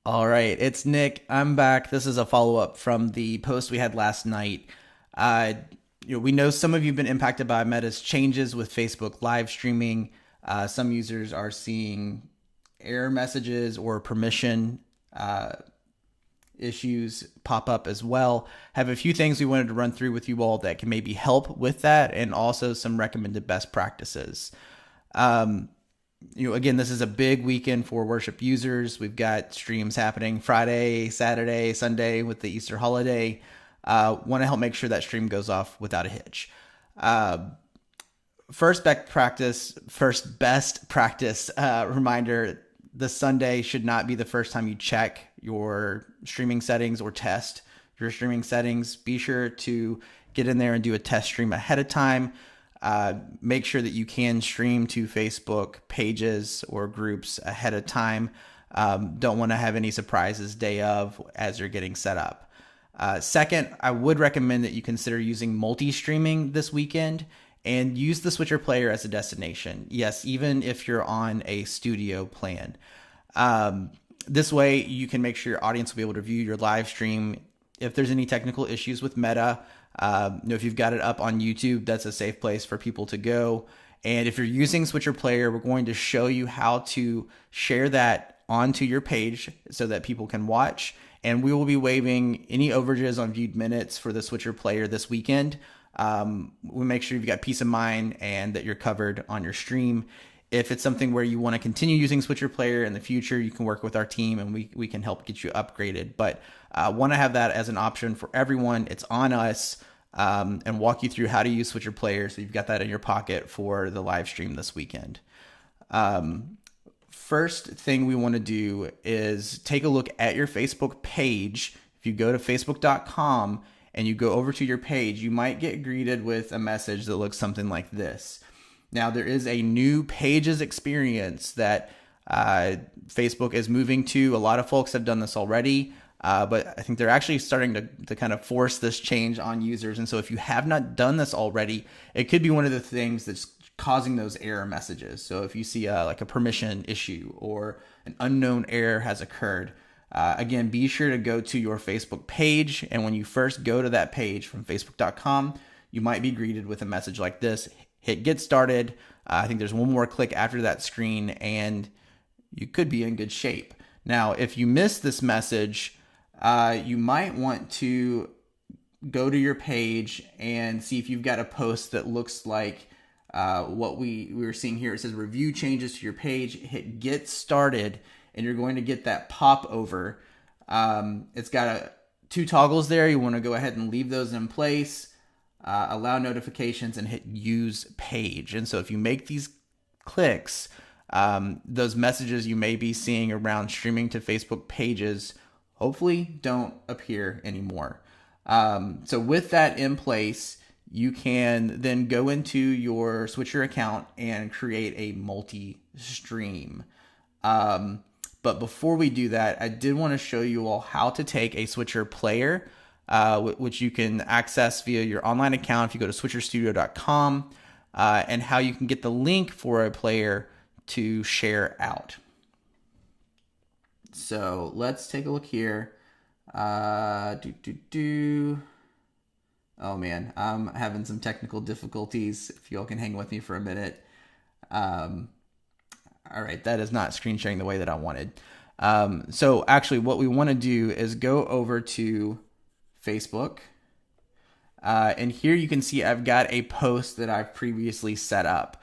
All right, it's Nick. I'm back. This is a follow-up from the post we had last night. Uh, we know some of you have been impacted by Meta's changes with Facebook live streaming. Some users are seeing error messages or permission issues pop up as well. Have a few things we wanted to run through with you all that can maybe help with that, and also some recommended best practices. Again, this is a big weekend for worship users. We've got streams happening Friday, Saturday, Sunday with the Easter holiday. Want to help make sure that stream goes off without a hitch. First best practice reminder, the Sunday should not be the first time you check your streaming settings or test your streaming settings. Be sure to get in there and do a test stream ahead of time. Make sure that you can stream to Facebook pages or groups ahead of time. Don't want to have any surprises day of as you're getting set up. Second, I would recommend that you consider using multi-streaming this weekend and use the Switcher player as a destination. Yes, even if you're on a studio plan. This way you can make sure your audience will be able to view your live stream. If there's any technical issues with Meta, if you've got it up on YouTube, that's a safe place for people to go. And if you're using Switcher Player, we're going to show you how to share that onto your page so that people can watch. And we will be waiving any overages on viewed minutes for the Switcher Player this weekend. We'll make sure you've got peace of mind and that you're covered on your stream. If it's something where you want to continue using Switcher Player in the future, you can work with our team and we can help get you upgraded. But want to have that as an option for everyone. It's on us, and walk you through how to use Switcher Player so you've got that in your pocket for the live stream this weekend. First thing we want to do is take a look at your Facebook page. If you go to facebook.com and you go over to your page, you might get greeted with a message that looks something like this. Now, there is a new pages experience that Facebook is moving to. A lot of folks have done this already, but I think they're actually starting to kind of force this change on users. And so if you have not done this already, it could be one of the things that's causing those error messages. So if you see like a permission issue or an unknown error has occurred, again, be sure to go to your Facebook page. And when you first go to that page from facebook.com, you might be greeted with a message like this. Hit get started. I think there's one more click after that screen and you could be in good shape. Now, if you miss this message, you might want to go to your page and see if you've got a post that looks like what we were seeing here. It says review changes to your page. Hit get started and you're going to get that pop over. It's got two toggles there. You want to go ahead and leave those in place. Allow notifications and hit use page. And so if you make these clicks, those messages you may be seeing around streaming to Facebook pages hopefully don't appear anymore. So with that in place, you can then go into your Switcher account and create a multi-stream. But before we do that, I did want to show you all how to take a Switcher player, which you can access via your online account if you go to switcherstudio.com, and how you can get the link for a player to share out. So let's take a look here. Oh man, I'm having some technical difficulties. If y'all can hang with me for a minute. All right, that is not screen sharing the way that I wanted. So actually what we want to do is go over to Facebook. And here you can see I've got a post that I've previously set up.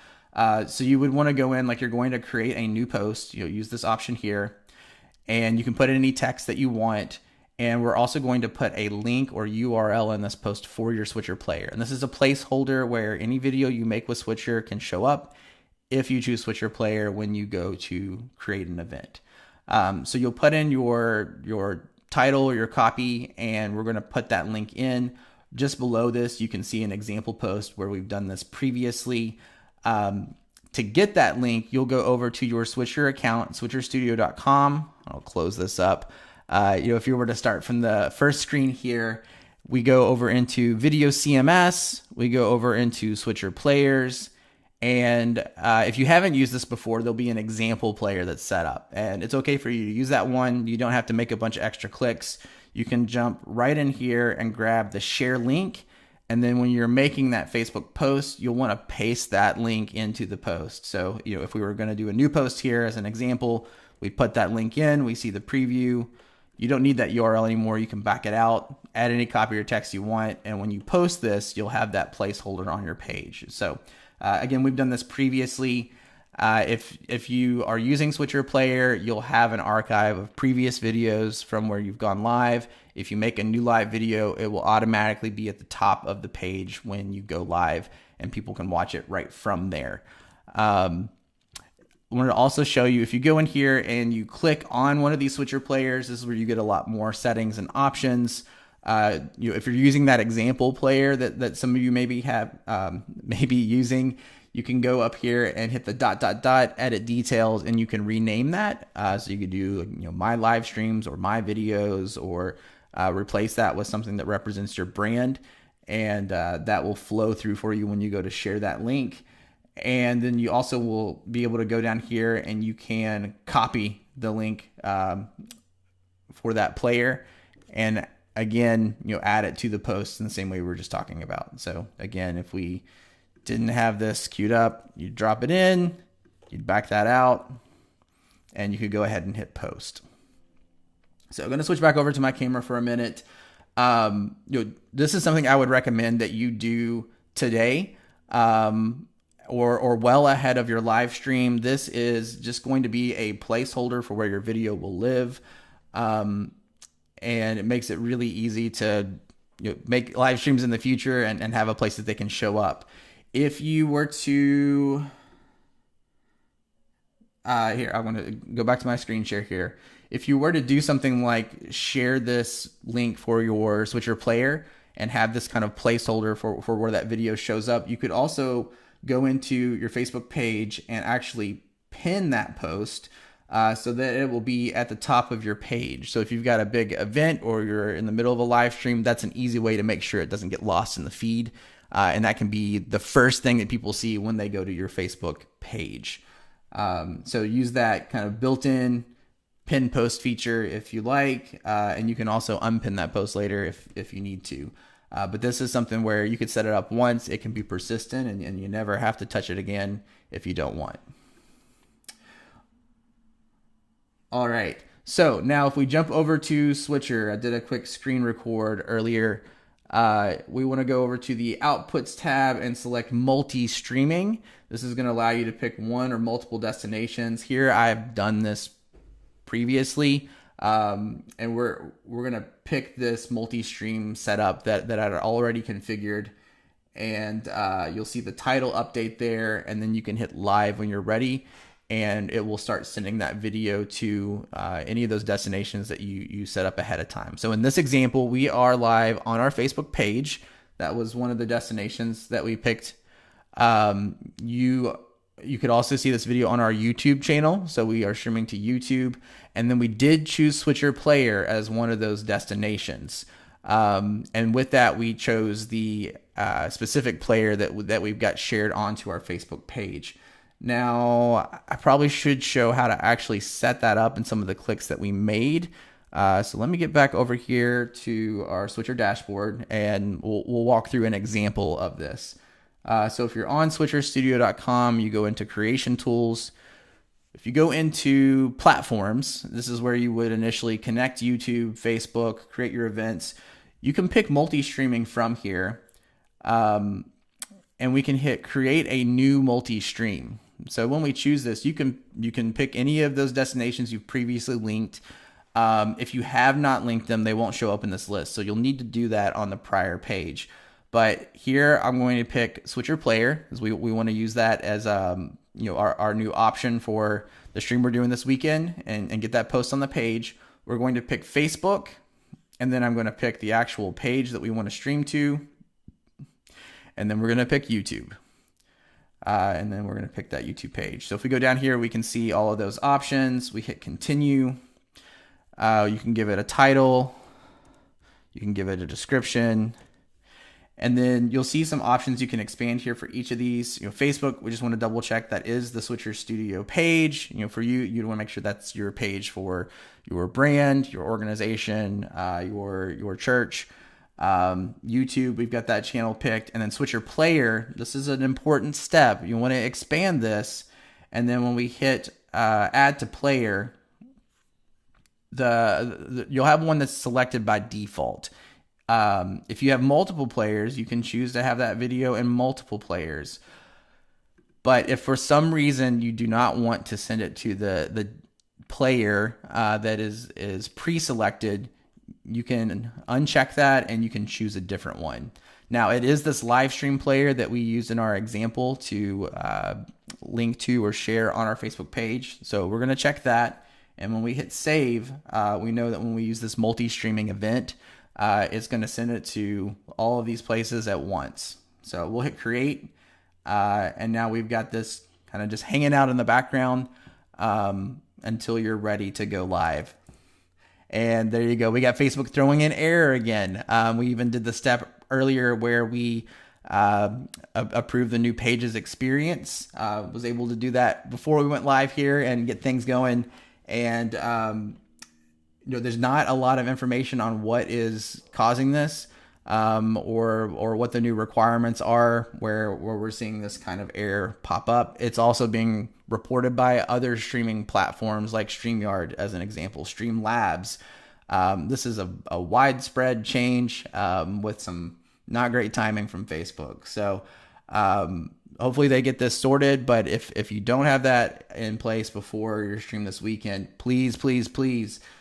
So you would want to go in like you're going to create a new post. You'll use this option here and you can put in any text that you want. And we're also going to put a link or URL in this post for your Switcher player. And this is a placeholder where any video you make with Switcher can show up if you choose Switcher player when you go to create an event. So you'll put in your title or your copy, and we're going to put that link in. Just below this, you can see an example post where we've done this previously. To get that link, you'll go over to your Switcher account, switcherstudio.com. I'll close this up. If you were to start from the first screen here, we go over into Video CMS, we go over into Switcher Players, And if you haven't used this before, there'll be an example player that's set up. And it's okay for you to use that one. You don't have to make a bunch of extra clicks. You can jump right in here and grab the share link. And then when you're making that Facebook post, you'll want to paste that link into the post. So, if we were going to do a new post here as an example, we put that link in, we see the preview. You don't need that URL anymore. You can back it out, add any copy or text you want. And when you post this, you'll have that placeholder on your page. So again, we've done this previously. If you are using Switcher Player, you'll have an archive of previous videos from where you've gone live. If you make a new live video, it will automatically be at the top of the page when you go live, and people can watch it right from there. I wanted to also show you, if you go in here and you click on one of these Switcher players, this is where you get a lot more settings and options. If you're using that example player that some of you maybe have maybe using, you can go up here and hit the ... edit details, and you can rename that. So you could do my live streams or my videos, or replace that with something that represents your brand, and that will flow through for you when you go to share that link. And then you also will be able to go down here and you can copy the link for that player, and again, add it to the post in the same way we were just talking about. So again, if we didn't have this queued up, you'd drop it in, you'd back that out, and you could go ahead and hit post. So I'm going to switch back over to my camera for a minute. This is something I would recommend that you do today, or well ahead of your live stream. This is just going to be a placeholder for where your video will live. And it makes it really easy to make live streams in the future and have a place that they can show up. If you were to, here, I want to go back to my screen share here. If you were to do something like share this link for your Switcher player and have this kind of placeholder for where that video shows up, you could also go into your Facebook page and actually pin that post so that it will be at the top of your page. So if you've got a big event or you're in the middle of a live stream, that's an easy way to make sure it doesn't get lost in the feed. And that can be the first thing that people see when they go to your Facebook page. So use that kind of built-in pin post feature if you like, and you can also unpin that post later if you need to. But this is something where you could set it up once, it can be persistent, and you never have to touch it again if you don't want. All right, so now if we jump over to Switcher, I did a quick screen record earlier. We want to go over to the Outputs tab and select Multistreaming. This is going to allow you to pick one or multiple destinations. Here I've done this previously, and we're going to pick this multi-stream setup that I'd already configured, and you'll see the title update there, and then you can hit live when you're ready, and it will start sending that video to any of those destinations that you set up ahead of time. So in this example, we are live on our Facebook page. That was one of the destinations that we picked. You could also see this video on our YouTube channel. So we are streaming to YouTube, and then we did choose Switcher Player as one of those destinations. And with that, we chose the specific player that we've got shared onto our Facebook page. Now, I probably should show how to actually set that up and some of the clicks that we made. So let me get back over here to our Switcher dashboard, and we'll walk through an example of this. So if you're on switcherstudio.com, you go into Creation Tools. If you go into Platforms, this is where you would initially connect YouTube, Facebook, create your events. You can pick multi-streaming from here, and we can hit Create a New Multi-Stream. So when we choose this, you can pick any of those destinations you've previously linked. If you have not linked them, they won't show up in this list. So you'll need to do that on the prior page. But here I'm going to pick Switcher Player, because we want to use that as our new option for the stream we're doing this weekend, and get that post on the page. We're going to pick Facebook, and then I'm going to pick the actual page that we want to stream to, and then we're going to pick YouTube. And then we're going to pick that YouTube page. So if we go down here, we can see all of those options. We hit continue. You can give it a title. You can give it a description. And then you'll see some options you can expand here for each of these. Facebook, we just want to double check that is the Switcher Studio page. For you, you'd want to make sure that's your page for your brand, your organization, your church. YouTube, we've got that channel picked. And then Switcher Player, this is an important step. You want to expand this. And then when we hit add to player, you'll have one that's selected by default. If you have multiple players, you can choose to have that video in multiple players. But if for some reason you do not want to send it to the player that is pre-selected, you can uncheck that and you can choose a different one. Now, it is this live stream player that we used in our example to link to or share on our Facebook page. So we're going to check that. And when we hit save, we know that when we use this multi-streaming event, it's going to send it to all of these places at once. So we'll hit create. And now we've got this kind of just hanging out in the background until you're ready to go live. And there you go. We got Facebook throwing in error again. We even did the step earlier where we approved the new pages experience. Was able to do that before we went live here and get things going. And there's not a lot of information on what is causing this, or what the new requirements are where we're seeing this kind of error pop up. It's also being reported by other streaming platforms like StreamYard, as an example, Streamlabs. This is a widespread change with some not great timing from Facebook. So hopefully they get this sorted. But if you don't have that in place before your stream this weekend, please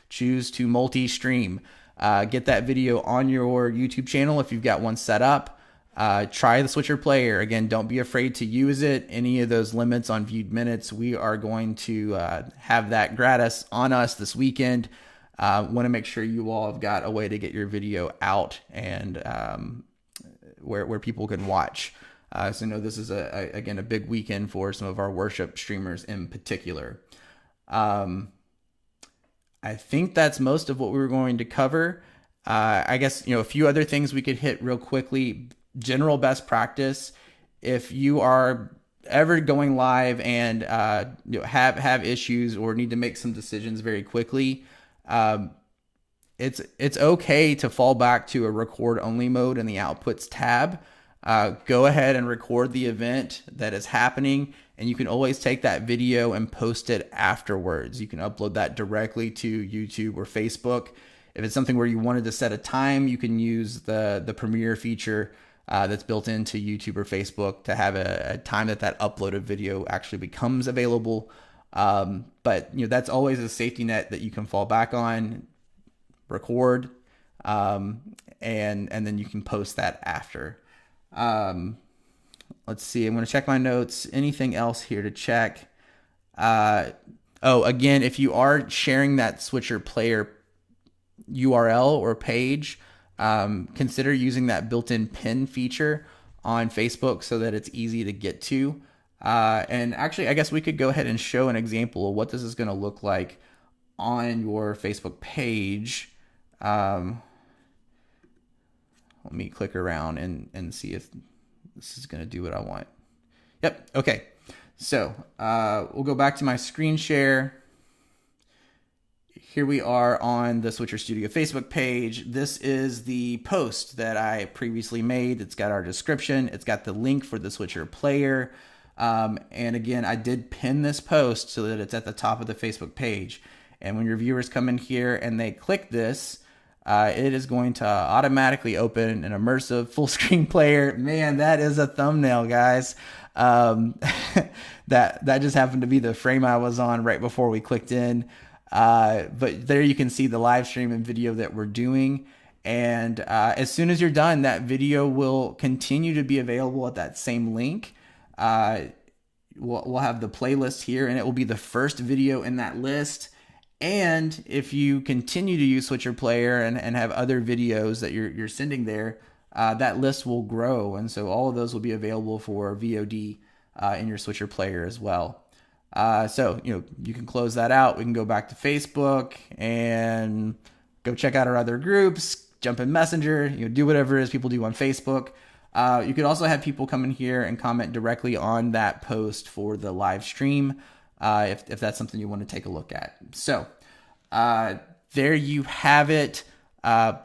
choose to multi-stream. Get that video on your YouTube channel if you've got one set up. Try the Switcher Player. Again, don't be afraid to use it. Any of those limits on viewed minutes, we are going to have that gratis on us this weekend. Want to make sure you all have got a way to get your video out and where people can watch. So I know this is again a big weekend for some of our worship streamers in particular. I think that's most of what we were going to cover. I guess, a few other things we could hit real quickly. General best practice. If you are ever going live and have issues or need to make some decisions very quickly, it's okay to fall back to a record only mode in the outputs tab. Go ahead and record the event that is happening, and you can always take that video and post it afterwards. You can upload that directly to YouTube or Facebook. If it's something where you wanted to set a time, you can use the Premiere feature that's built into YouTube or Facebook to have a time that uploaded video actually becomes available. But that's always a safety net that you can fall back on, record, and then you can post that after. Let's see. I'm going to check my notes. Anything else here to check? Again, if you are sharing that Switcher Player URL or page, consider using that built-in pin feature on Facebook so that it's easy to get to. And actually, I guess we could go ahead and show an example of what this is going to look like on your Facebook page. Let me click around and see if this is going to do what I want. Yep. Okay. So we'll go back to my screen share. Here we are on the Switcher Studio Facebook page. This is the post that I previously made. It's got our description. It's got the link for the Switcher Player. And again, I did pin this post so that it's at the top of the Facebook page. And when your viewers come in here and they click this, it is going to automatically open an immersive full screen player. Man, that is a thumbnail, guys. That just happened to be the frame I was on right before we clicked in. But there you can see the live stream and video that we're doing. And as soon as you're done, that video will continue to be available at that same link. We'll have the playlist here, and it will be the first video in that list. And if you continue to use Switcher Player and have other videos that you're sending there, that list will grow. And so all of those will be available for VOD in your Switcher Player as well. So, you can close that out. We can go back to Facebook and go check out our other groups, jump in Messenger, do whatever it is people do on Facebook. You could also have people come in here and comment directly on that post for the live stream, if that's something you want to take a look at. So there you have it.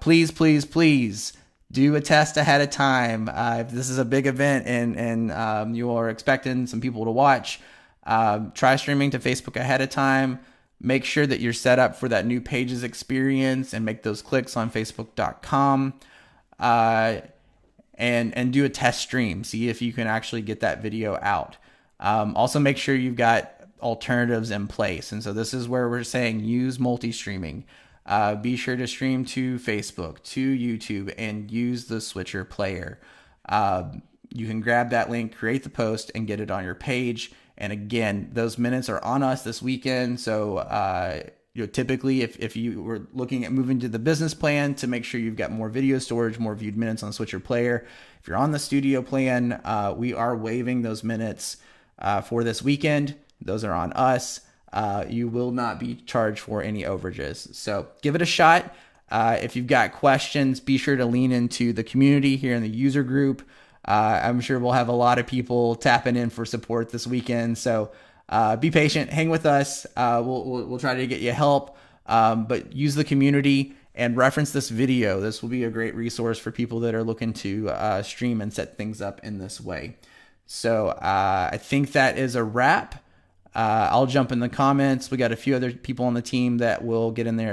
Please, please, please do a test ahead of time. If this is a big event and you are expecting some people to watch, try streaming to Facebook ahead of time. Make sure that you're set up for that new pages experience and make those clicks on Facebook.com. And do a test stream. See if you can actually get that video out. Also, make sure you've got alternatives in place. And so this is where we're saying use multi-streaming. Be sure to stream to Facebook, to YouTube, and use the switcher player. You can grab that link, create the post, and get it on your page. And again, those minutes are on us this weekend. So typically, if you were looking at moving to the business plan, to make sure you've got more video storage, more viewed minutes on switcher player. If you're on the studio plan, we are waiving those minutes for this weekend. Those are on us. You will not be charged for any overages. So give it a shot. If you've got questions, be sure to lean into the community here in the user group. I'm sure we'll have a lot of people tapping in for support this weekend. So be patient, hang with us. We'll try to get you help, but use the community and reference this video. This will be a great resource for people that are looking to stream and set things up in this way. So I think that is a wrap. I'll jump in the comments. We got a few other people on the team that will get in there as